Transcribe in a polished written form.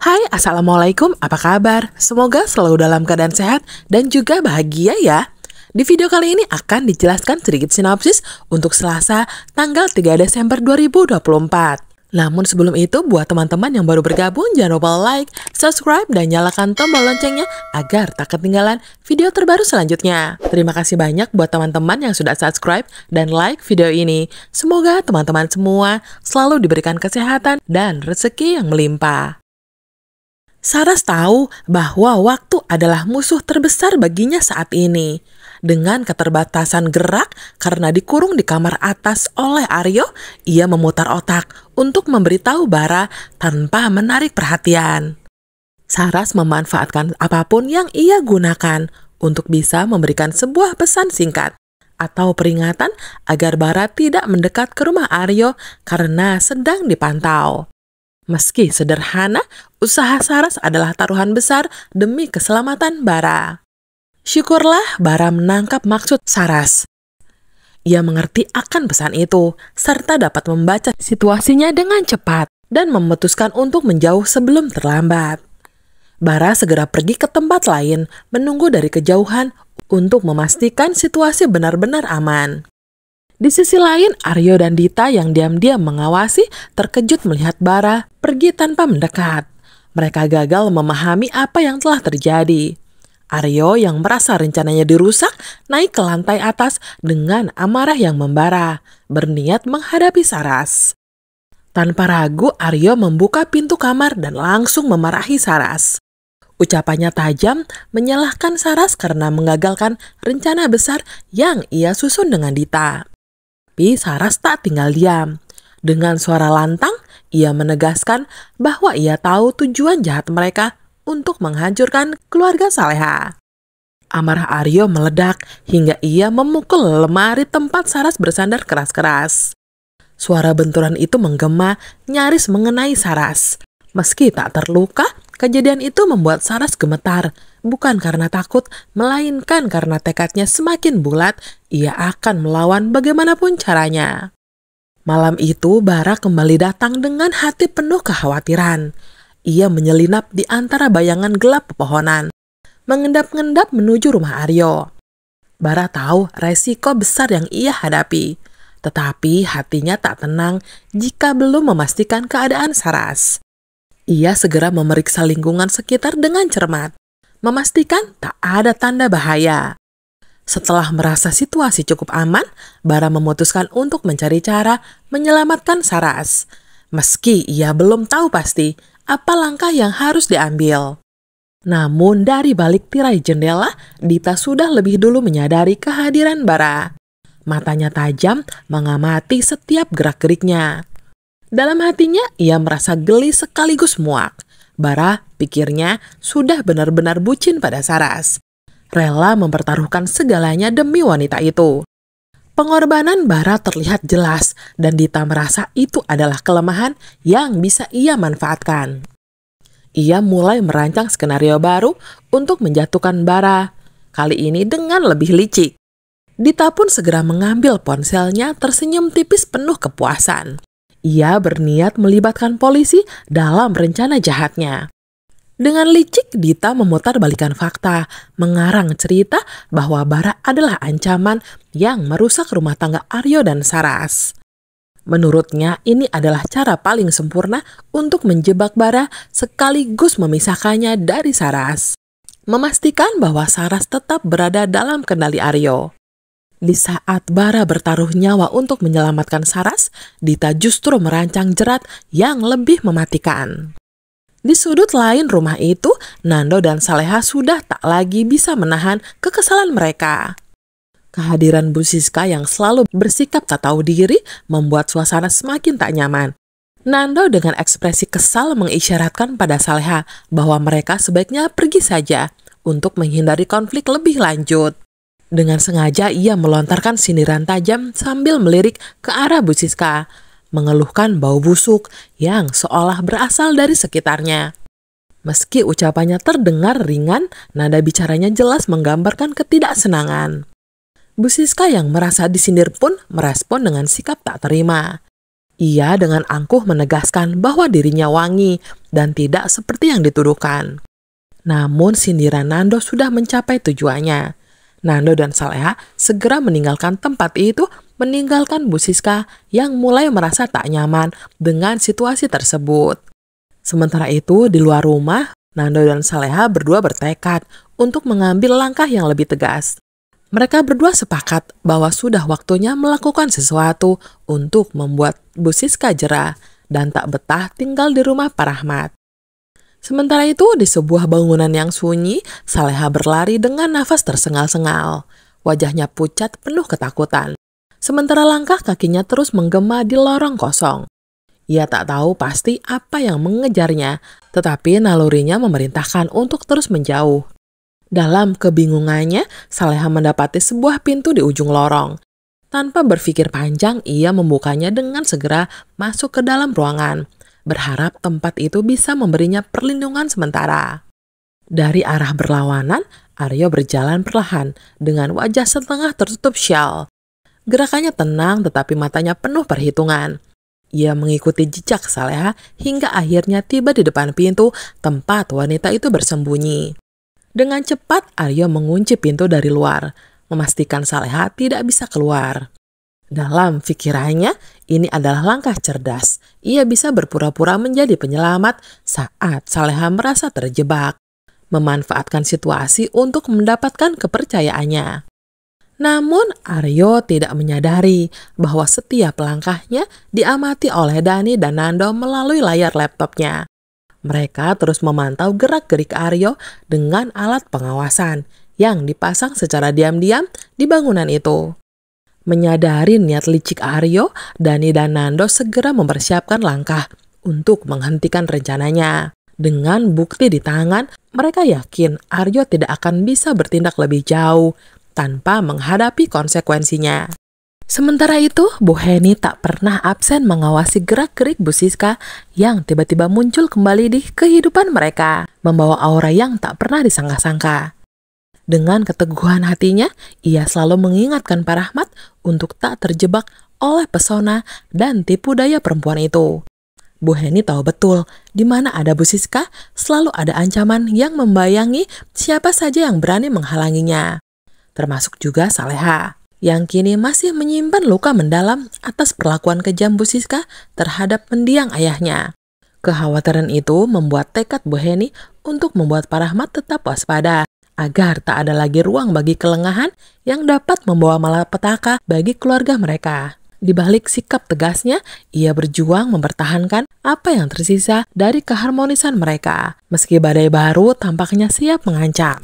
Hai, Assalamualaikum, apa kabar? Semoga selalu dalam keadaan sehat dan juga bahagia ya. Di video kali ini akan dijelaskan sedikit sinopsis untuk Selasa, tanggal 3 Desember 2024. Namun sebelum itu, buat teman-teman yang baru bergabung, jangan lupa like, subscribe, dan nyalakan tombol loncengnya agar tak ketinggalan video terbaru selanjutnya. Terima kasih banyak buat teman-teman yang sudah subscribe dan like video ini. Semoga teman-teman semua selalu diberikan kesehatan dan rezeki yang melimpah. Saras tahu bahwa waktu adalah musuh terbesar baginya saat ini. Dengan keterbatasan gerak karena dikurung di kamar atas oleh Aryo, ia memutar otak untuk memberitahu Bara tanpa menarik perhatian. Saras memanfaatkan apapun yang ia gunakan untuk bisa memberikan sebuah pesan singkat atau peringatan agar Bara tidak mendekat ke rumah Aryo karena sedang dipantau. Meski sederhana, usaha Saras adalah taruhan besar demi keselamatan Bara. Syukurlah Bara menangkap maksud Saras. Ia mengerti akan pesan itu, serta dapat membaca situasinya dengan cepat dan memutuskan untuk menjauh sebelum terlambat. Bara segera pergi ke tempat lain, menunggu dari kejauhan untuk memastikan situasi benar-benar aman. Di sisi lain, Aryo dan Dita yang diam-diam mengawasi terkejut melihat Bara pergi tanpa mendekat. Mereka gagal memahami apa yang telah terjadi. Aryo yang merasa rencananya dirusak naik ke lantai atas dengan amarah yang membara, berniat menghadapi Saras. Tanpa ragu, Aryo membuka pintu kamar dan langsung memarahi Saras. Ucapannya tajam menyalahkan Saras karena mengagalkan rencana besar yang ia susun dengan Dita. Tapi Saras tak tinggal diam. Dengan suara lantang, ia menegaskan bahwa ia tahu tujuan jahat mereka untuk menghancurkan keluarga Saleha. Amarah Aryo meledak hingga ia memukul lemari tempat Saras bersandar keras-keras. Suara benturan itu menggema nyaris mengenai Saras. Meski tak terluka, kejadian itu membuat Saras gemetar, bukan karena takut, melainkan karena tekadnya semakin bulat, ia akan melawan bagaimanapun caranya. Malam itu, Bara kembali datang dengan hati penuh kekhawatiran. Ia menyelinap di antara bayangan gelap pepohonan, mengendap-endap menuju rumah Aryo. Bara tahu resiko besar yang ia hadapi, tetapi hatinya tak tenang jika belum memastikan keadaan Saras. Ia segera memeriksa lingkungan sekitar dengan cermat, memastikan tak ada tanda bahaya. Setelah merasa situasi cukup aman, Bara memutuskan untuk mencari cara menyelamatkan Saras. Meski ia belum tahu pasti apa langkah yang harus diambil. Namun dari balik tirai jendela, Dita sudah lebih dulu menyadari kehadiran Bara. Matanya tajam mengamati setiap gerak-geriknya. Dalam hatinya, ia merasa geli sekaligus muak. Bara, pikirnya, sudah benar-benar bucin pada Saras. Rela mempertaruhkan segalanya demi wanita itu. Pengorbanan Bara terlihat jelas dan Dita merasa itu adalah kelemahan yang bisa ia manfaatkan. Ia mulai merancang skenario baru untuk menjatuhkan Bara, kali ini dengan lebih licik. Dita pun segera mengambil ponselnya tersenyum tipis penuh kepuasan. Ia berniat melibatkan polisi dalam rencana jahatnya. Dengan licik, Dita memutar balikan fakta, mengarang cerita bahwa Bara adalah ancaman yang merusak rumah tangga Aryo dan Saras. Menurutnya, ini adalah cara paling sempurna untuk menjebak Bara sekaligus memisahkannya dari Saras. Memastikan bahwa Saras tetap berada dalam kendali Aryo. Di saat Bara bertaruh nyawa untuk menyelamatkan Saras, Dita justru merancang jerat yang lebih mematikan. Di sudut lain rumah itu, Nando dan Saleha sudah tak lagi bisa menahan kekesalan mereka. Kehadiran Bu Siska yang selalu bersikap tak tahu diri membuat suasana semakin tak nyaman. Nando dengan ekspresi kesal mengisyaratkan pada Saleha bahwa mereka sebaiknya pergi saja untuk menghindari konflik lebih lanjut. Dengan sengaja ia melontarkan sindiran tajam sambil melirik ke arah Bu Siska, mengeluhkan bau busuk yang seolah berasal dari sekitarnya. Meski ucapannya terdengar ringan, nada bicaranya jelas menggambarkan ketidaksenangan. Bu Siska yang merasa disindir pun merespon dengan sikap tak terima. Ia dengan angkuh menegaskan bahwa dirinya wangi, dan tidak seperti yang dituduhkan. Namun sindiran Nando sudah mencapai tujuannya. Nando dan Saleha segera meninggalkan tempat itu, meninggalkan Bu Siska yang mulai merasa tak nyaman dengan situasi tersebut. Sementara itu, di luar rumah, Nando dan Saleha berdua bertekad untuk mengambil langkah yang lebih tegas. Mereka berdua sepakat bahwa sudah waktunya melakukan sesuatu untuk membuat Bu Siska jera dan tak betah tinggal di rumah Pak Rahmat. Sementara itu, di sebuah bangunan yang sunyi, Saleha berlari dengan nafas tersengal-sengal. Wajahnya pucat penuh ketakutan. Sementara langkah kakinya terus menggema di lorong kosong. Ia tak tahu pasti apa yang mengejarnya, tetapi nalurinya memerintahkan untuk terus menjauh. Dalam kebingungannya, Saleha mendapati sebuah pintu di ujung lorong. Tanpa berpikir panjang, ia membukanya dengan segera masuk ke dalam ruangan, berharap tempat itu bisa memberinya perlindungan sementara. Dari arah berlawanan, Aryo berjalan perlahan dengan wajah setengah tertutup syal. Gerakannya tenang tetapi matanya penuh perhitungan. Ia mengikuti jejak Saleha hingga akhirnya tiba di depan pintu tempat wanita itu bersembunyi. Dengan cepat Aryo mengunci pintu dari luar, memastikan Saleha tidak bisa keluar. Dalam pikirannya, ini adalah langkah cerdas. Ia bisa berpura-pura menjadi penyelamat saat Saleha merasa terjebak, memanfaatkan situasi untuk mendapatkan kepercayaannya. Namun Aryo tidak menyadari bahwa setiap langkahnya diamati oleh Dani dan Nando melalui layar laptopnya. Mereka terus memantau gerak-gerik Aryo dengan alat pengawasan yang dipasang secara diam-diam di bangunan itu. Menyadari niat licik Aryo, Dani dan Nando segera mempersiapkan langkah untuk menghentikan rencananya. Dengan bukti di tangan, mereka yakin Aryo tidak akan bisa bertindak lebih jauh tanpa menghadapi konsekuensinya. Sementara itu, Bu Heni tak pernah absen mengawasi gerak-gerik Bu Siska yang tiba-tiba muncul kembali di kehidupan mereka, membawa aura yang tak pernah disangka-sangka. Dengan keteguhan hatinya, ia selalu mengingatkan Pak Rahmat untuk tak terjebak oleh pesona dan tipu daya perempuan itu. Bu Heni tahu betul, di mana ada Bu Siska, selalu ada ancaman yang membayangi siapa saja yang berani menghalanginya. Termasuk juga Saleha, yang kini masih menyimpan luka mendalam atas perlakuan kejam Bu Siska terhadap mendiang ayahnya. Kekhawatiran itu membuat tekad Bu Heni untuk membuat Pak Rahmat tetap waspada, agar tak ada lagi ruang bagi kelengahan yang dapat membawa malapetaka bagi keluarga mereka. Di balik sikap tegasnya, ia berjuang mempertahankan apa yang tersisa dari keharmonisan mereka, meski badai baru tampaknya siap mengancam.